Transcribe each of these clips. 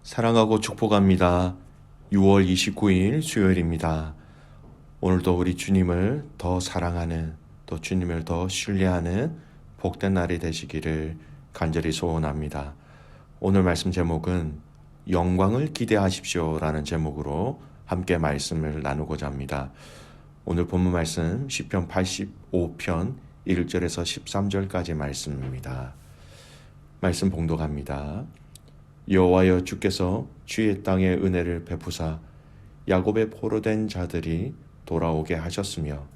사랑하고 축복합니다. 6월 29일 수요일입니다. 오늘도 우리 주님을 더 사랑하는, 또 주님을 더 신뢰하는 복된 날이 되시기를 간절히 소원합니다. 오늘 말씀 제목은 영광을 기대하십시오 라는 제목으로 함께 말씀을 나누고자 합니다. 오늘 본문 말씀 시편 85편 1절에서 13절까지 말씀입니다. 말씀 봉독합니다. 여호와여, 주께서 주의 땅에 은혜를 베푸사 야곱의 포로된 자들이 돌아오게 하셨으며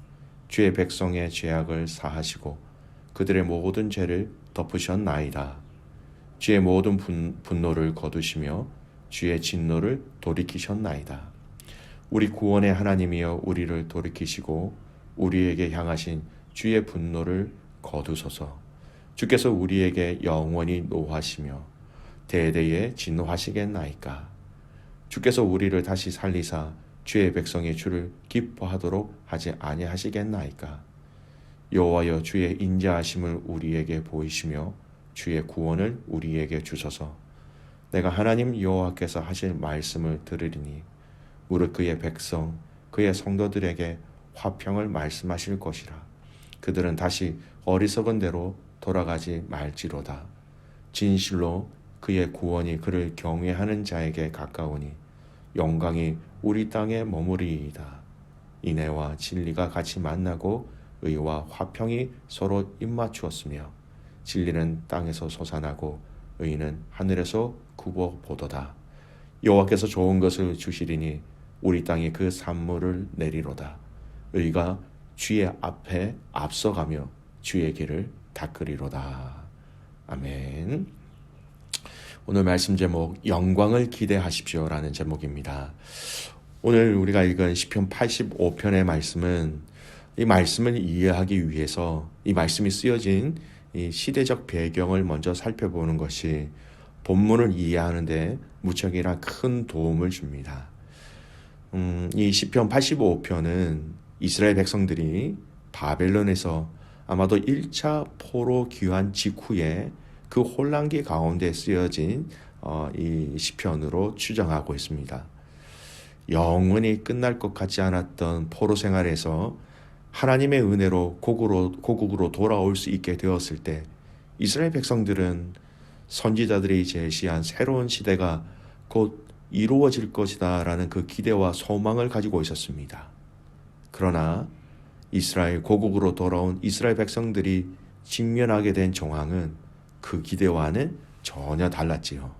주의 백성의 죄악을 사하시고 그들의 모든 죄를 덮으셨나이다. 주의 모든 분노를 거두시며 주의 진노를 돌이키셨나이다. 우리 구원의 하나님이여, 우리를 돌이키시고 우리에게 향하신 주의 분노를 거두소서. 주께서 우리에게 영원히 노하시며 대대에 진노하시겠나이까. 주께서 우리를 다시 살리사 주의 백성이 주를 기뻐하도록 하지 아니하시겠나이까. 여호와여, 주의 인자하심을 우리에게 보이시며 주의 구원을 우리에게 주소서. 내가 하나님 여호와께서 하실 말씀을 들으리니 무릇 그의 백성 그의 성도들에게 화평을 말씀하실 것이라. 그들은 다시 어리석은 대로 돌아가지 말지로다. 진실로 그의 구원이 그를 경외하는 자에게 가까우니 영광이 우리 땅에 머무리이다. 인애와 진리가 같이 만나고 의와 화평이 서로 입맞추었으며 진리는 땅에서 솟아나고 의는 하늘에서 굽어 보도다. 여호와께서 좋은 것을 주시리니 우리 땅에 그 산물을 내리로다. 의가 주의 앞에 앞서가며 주의 길을 닦으리로다. 아멘. 오늘 말씀 제목 영광을 기대하십시오 라는 제목입니다. 오늘 우리가 읽은 시편 85편의 말씀은 이 말씀을 이해하기 위해서 이 말씀이 쓰여진 이 시대적 배경을 먼저 살펴보는 것이 본문을 이해하는 데 무척이나 큰 도움을 줍니다. 이 시편 85편은 이스라엘 백성들이 바벨론에서 아마도 1차 포로 귀환 직후에 그 혼란기 가운데 쓰여진 이 시편으로 추정하고 있습니다. 영원히 끝날 것 같지 않았던 포로 생활에서 하나님의 은혜로 고국으로 돌아올 수 있게 되었을 때 이스라엘 백성들은 선지자들이 제시한 새로운 시대가 곧 이루어질 것이다 라는 그 기대와 소망을 가지고 있었습니다. 그러나 이스라엘 고국으로 돌아온 이스라엘 백성들이 직면하게 된 정황은 그 기대와는 전혀 달랐지요.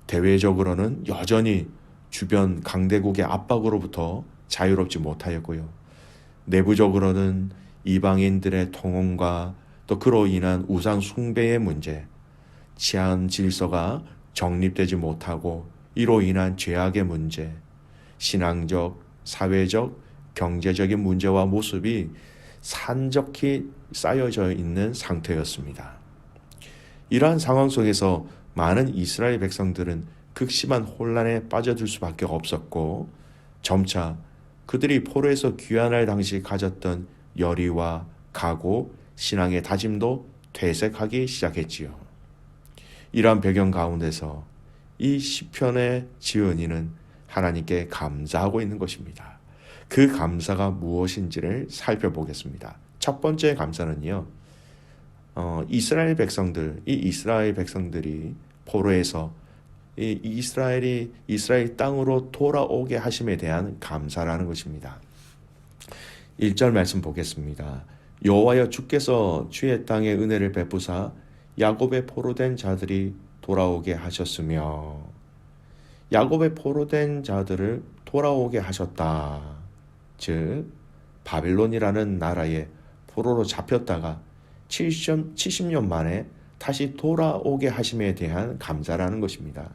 대외적으로는 여전히 주변 강대국의 압박으로부터 자유롭지 못하였고요. 내부적으로는 이방인들의 통혼과 또 그로 인한 우상 숭배의 문제, 치안 질서가 정립되지 못하고 이로 인한 죄악의 문제, 신앙적, 사회적, 경제적인 문제와 모습이 산적히 쌓여져 있는 상태였습니다. 이러한 상황 속에서 많은 이스라엘 백성들은 극심한 혼란에 빠져들 수밖에 없었고 점차 그들이 포로에서 귀환할 당시 가졌던 열의와 각오, 신앙의 다짐도 퇴색하기 시작했지요. 이러한 배경 가운데서 이 시편의 지은이는 하나님께 감사하고 있는 것입니다. 그 감사가 무엇인지를 살펴보겠습니다. 첫 번째 감사는요, 이스라엘 백성들이 포로에서 이스라엘 땅으로 돌아오게 하심에 대한 감사라는 것입니다. 1절 말씀 보겠습니다. 여호와여, 주께서 주의 땅에 은혜를 베푸사 야곱의 포로된 자들이 돌아오게 하셨으며, 야곱의 포로된 자들을 돌아오게 하셨다. 즉 바벨론이라는 나라에 포로로 잡혔다가 70년 만에 다시 돌아오게 하심에 대한 감사라는 것입니다.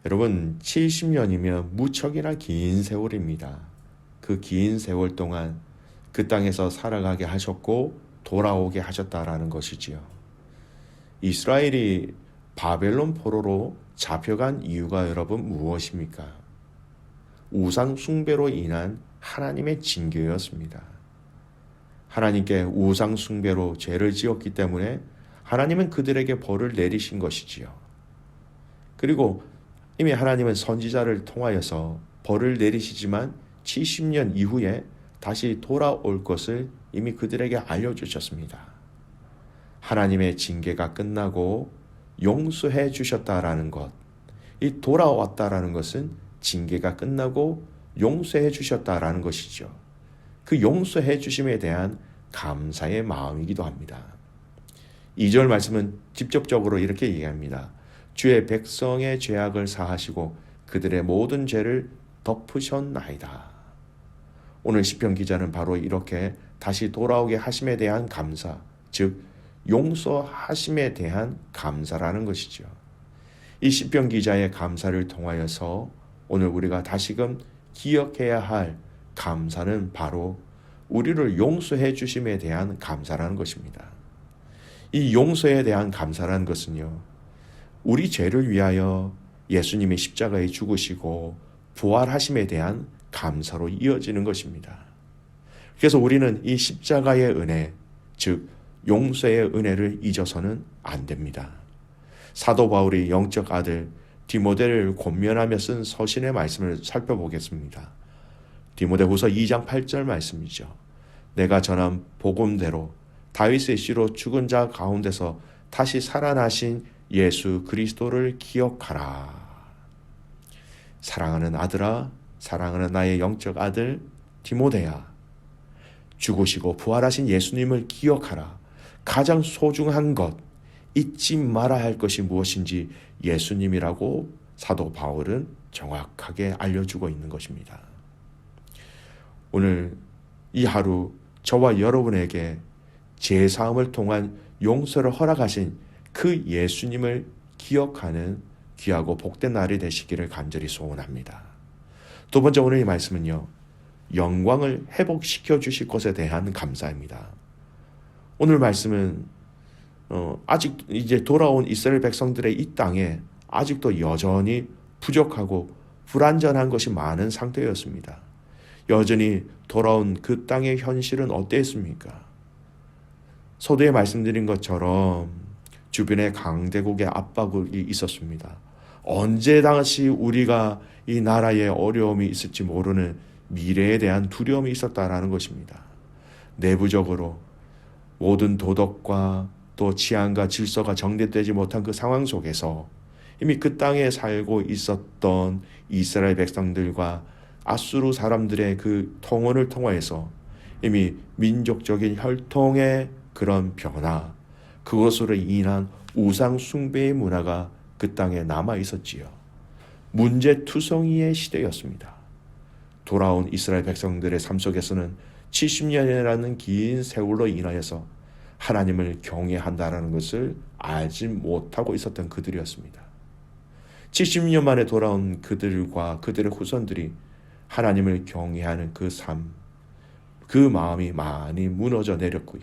여러분, 70년이면 무척이나 긴 세월입니다. 그 긴 세월 동안 그 땅에서 살아가게 하셨고 돌아오게 하셨다라는 것이지요. 이스라엘이 바벨론 포로로 잡혀간 이유가 여러분 무엇입니까? 우상 숭배로 인한 하나님의 징계였습니다. 하나님께 우상 숭배로 죄를 지었기 때문에 하나님은 그들에게 벌을 내리신 것이지요. 그리고 이미 하나님은 선지자를 통하여서 벌을 내리시지만 70년 이후에 다시 돌아올 것을 이미 그들에게 알려주셨습니다. 하나님의 징계가 끝나고 용서해 주셨다라는 것, 이 돌아왔다라는 것은 징계가 끝나고 용서해 주셨다라는 것이죠. 그 용서해 주심에 대한 감사의 마음이기도 합니다. 2절 말씀은 직접적으로 이렇게 얘기합니다. 주의 백성의 죄악을 사하시고 그들의 모든 죄를 덮으셨나이다. 오늘 시편 기자는 바로 이렇게 다시 돌아오게 하심에 대한 감사, 즉 용서하심에 대한 감사라는 것이죠. 이 시편 기자의 감사를 통하여서 오늘 우리가 다시금 기억해야 할 감사는 바로 우리를 용서해 주심에 대한 감사라는 것입니다. 이 용서에 대한 감사라는 것은요, 우리 죄를 위하여 예수님이 십자가에 죽으시고 부활하심에 대한 감사로 이어지는 것입니다. 그래서 우리는 이 십자가의 은혜, 즉 용서의 은혜를 잊어서는 안 됩니다. 사도 바울이 영적 아들 디모데를 권면하며 쓴 서신의 말씀을 살펴보겠습니다. 디모데후서 2장 8절 말씀이죠. 내가 전한 복음대로 다윗의 씨로 죽은 자 가운데서 다시 살아나신 예수 그리스도를 기억하라. 사랑하는 아들아, 사랑하는 나의 영적 아들 디모데야, 죽으시고 부활하신 예수님을 기억하라. 가장 소중한 것, 잊지 말아야 할 것이 무엇인지 예수님이라고 사도 바울은 정확하게 알려주고 있는 것입니다. 오늘 이 하루 저와 여러분에게 제사함을 통한 용서를 허락하신 그 예수님을 기억하는 귀하고 복된 날이 되시기를 간절히 소원합니다. 두 번째, 오늘 이 말씀은요, 영광을 회복시켜 주실 것에 대한 감사입니다. 오늘 말씀은 아직 이제 돌아온 이스라엘 백성들의 이 땅에 아직도 여전히 부족하고 불완전한 것이 많은 상태였습니다. 여전히 돌아온 그 땅의 현실은 어땠습니까? 서두에 말씀드린 것처럼 주변에 강대국의 압박이 있었습니다. 언제 다시 우리가 이 나라에 어려움이 있을지 모르는 미래에 대한 두려움이 있었다라는 것입니다. 내부적으로 모든 도덕과 또 치안과 질서가 정립되지 못한 그 상황 속에서 이미 그 땅에 살고 있었던 이스라엘 백성들과 아수르 사람들의 그 통혼을 통하여서 이미 민족적인 혈통의 그런 변화, 그것으로 인한 우상 숭배의 문화가 그 땅에 남아 있었지요. 문제투성이의 시대였습니다. 돌아온 이스라엘 백성들의 삶 속에서는 70년이라는 긴 세월로 인하여서 하나님을 경외한다라는 것을 알지 못하고 있었던 그들이었습니다. 70년 만에 돌아온 그들과 그들의 후손들이 하나님을 경외하는 그 삶, 그 마음이 많이 무너져 내렸고요.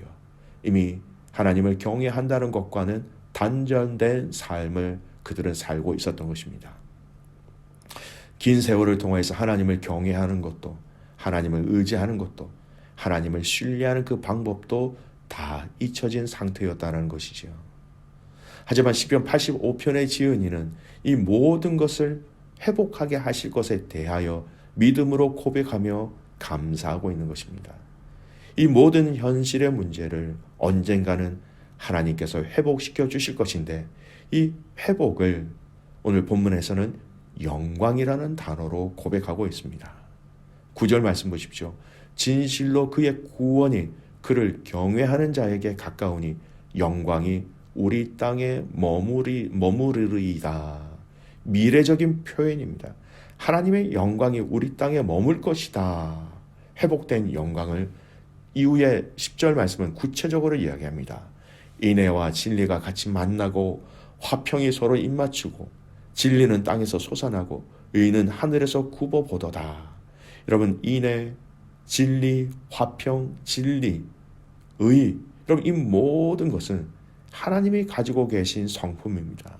이미 하나님을 경외한다는 것과는 단절된 삶을 그들은 살고 있었던 것입니다. 긴 세월을 통해서 하나님을 경외하는 것도, 하나님을 의지하는 것도, 하나님을 신뢰하는 그 방법도 다 잊혀진 상태였다는 것이죠. 하지만 시편 85편의 지은이는 이 모든 것을 회복하게 하실 것에 대하여 믿음으로 고백하며 감사하고 있는 것입니다. 이 모든 현실의 문제를 언젠가는 하나님께서 회복시켜 주실 것인데, 이 회복을 오늘 본문에서는 영광이라는 단어로 고백하고 있습니다. 9절 말씀 보십시오. 진실로 그의 구원이 그를 경외하는 자에게 가까우니 영광이 우리 땅에 머무르리이다. 미래적인 표현입니다. 하나님의 영광이 우리 땅에 머물 것이다. 회복된 영광을 이후에 10절 말씀은 구체적으로 이야기합니다. 인애와 진리가 같이 만나고 화평이 서로 입맞추고 진리는 땅에서 솟아나고 의는 하늘에서 굽어보도다. 여러분, 인애, 진리, 화평, 진리, 의, 여러분, 이 모든 것은 하나님이 가지고 계신 성품입니다.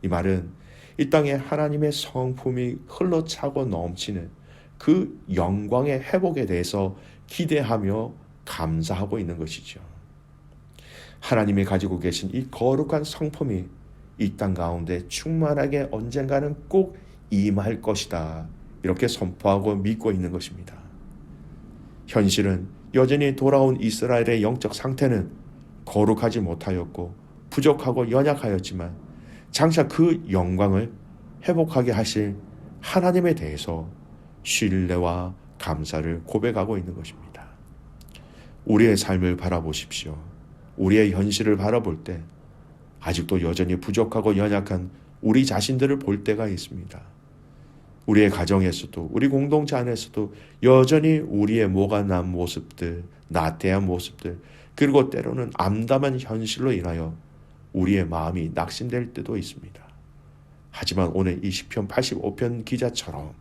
이 말은 이 땅에 하나님의 성품이 흘러차고 넘치는 그 영광의 회복에 대해서 기대하며 감사하고 있는 것이죠. 하나님이 가지고 계신 이 거룩한 성품이 이 땅 가운데 충만하게 언젠가는 꼭 임할 것이다. 이렇게 선포하고 믿고 있는 것입니다. 현실은 여전히 돌아온 이스라엘의 영적 상태는 거룩하지 못하였고 부족하고 연약하였지만 장차 그 영광을 회복하게 하실 하나님에 대해서 신뢰와 감사를 고백하고 있는 것입니다. 우리의 삶을 바라보십시오. 우리의 현실을 바라볼 때 아직도 여전히 부족하고 연약한 우리 자신들을 볼 때가 있습니다. 우리의 가정에서도 우리 공동체 안에서도 여전히 우리의 모가 난 모습들, 나태한 모습들, 그리고 때로는 암담한 현실로 인하여 우리의 마음이 낙심될 때도 있습니다. 하지만 오늘 이 시편 85편 기자처럼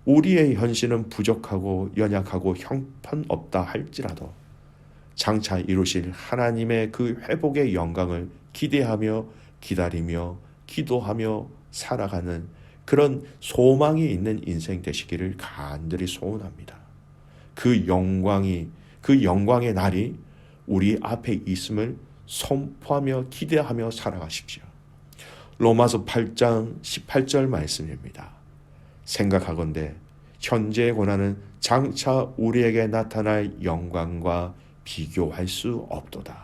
우리의 현실은 부족하고 연약하고 형편없다 할지라도 장차 이루실 하나님의 그 회복의 영광을 기대하며 기다리며 기도하며 살아가는 그런 소망이 있는 인생 되시기를 간절히 소원합니다. 그 영광의 날이 우리 앞에 있음을 선포하며 기대하며 살아가십시오. 로마서 8장 18절 말씀입니다. 생각하건대 현재의 고난은 장차 우리에게 나타날 영광과 비교할 수 없도다.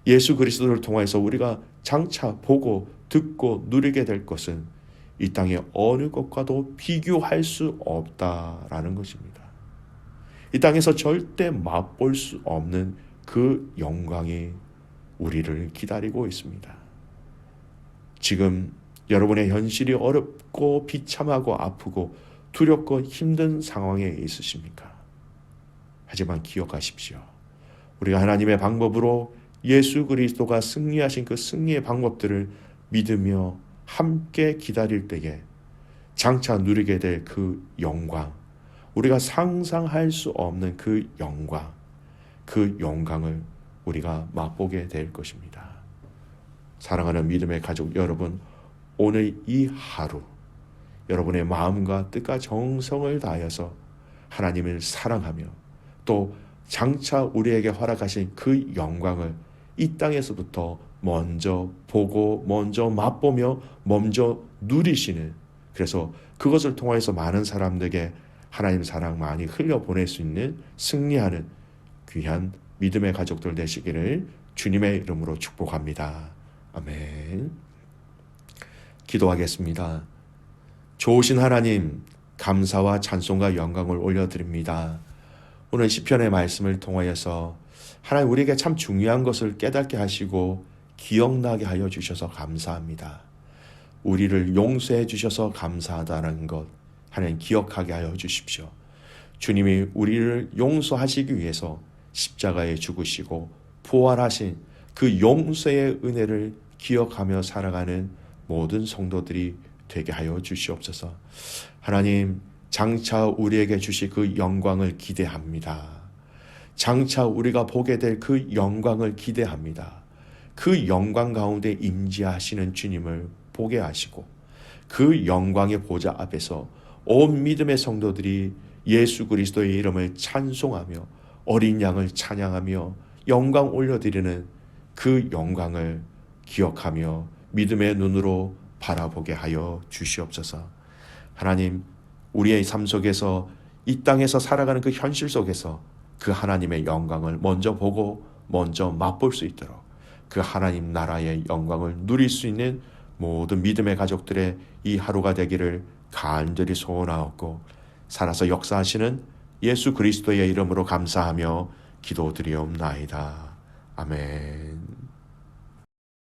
예수 그리스도를 통해서 우리가 장차 보고 듣고 누리게 될 것은 이 땅의 어느 것과도 비교할 수 없다라는 것입니다. 이 땅에서 절대 맛볼 수 없는 그 영광이 우리를 기다리고 있습니다. 지금 여러분의 현실이 어렵고 비참하고 아프고 두렵고 힘든 상황에 있으십니까? 하지만 기억하십시오. 우리가 하나님의 방법으로 예수 그리스도가 승리하신 그 승리의 방법들을 믿으며 함께 기다릴 때에 장차 누리게 될 그 영광, 우리가 상상할 수 없는 그 영광을 우리가 맛보게 될 것입니다. 사랑하는 믿음의 가족 여러분, 오늘 이 하루 여러분의 마음과 뜻과 정성을 다하여서 하나님을 사랑하며 또 장차 우리에게 허락하신 그 영광을 이 땅에서부터 먼저 보고 먼저 맛보며 먼저 누리시는, 그래서 그것을 통해서 많은 사람들에게 하나님 사랑 많이 흘려보낼 수 있는 승리하는 귀한 믿음의 가족들 되시기를 주님의 이름으로 축복합니다. 아멘. 기도하겠습니다. 좋으신 하나님, 감사와 찬송과 영광을 올려드립니다. 오늘 시편의 말씀을 통하여서 하나님 우리에게 참 중요한 것을 깨닫게 하시고 기억나게 하여 주셔서 감사합니다. 우리를 용서해 주셔서 감사하다는 것 하나님 기억하게 하여 주십시오. 주님이 우리를 용서하시기 위해서 십자가에 죽으시고 부활하신 그 용서의 은혜를 기억하며 살아가는 모든 성도들이 되게 하여 주시옵소서. 하나님, 장차 우리에게 주실 그 영광을 기대합니다. 장차 우리가 보게 될 그 영광을 기대합니다. 그 영광 가운데 임재하시는 주님을 보게 하시고 그 영광의 보좌 앞에서 온 믿음의 성도들이 예수 그리스도의 이름을 찬송하며 어린 양을 찬양하며 영광 올려드리는 그 영광을 기억하며 믿음의 눈으로 바라보게 하여 주시옵소서. 하나님, 우리의 삶 속에서 이 땅에서 살아가는 그 현실 속에서 그 하나님의 영광을 먼저 보고 먼저 맛볼 수 있도록 그 하나님 나라의 영광을 누릴 수 있는 모든 믿음의 가족들의 이 하루가 되기를 간절히 소원하옵고 살아서 역사하시는 예수 그리스도의 이름으로 감사하며 기도드리옵나이다. 아멘.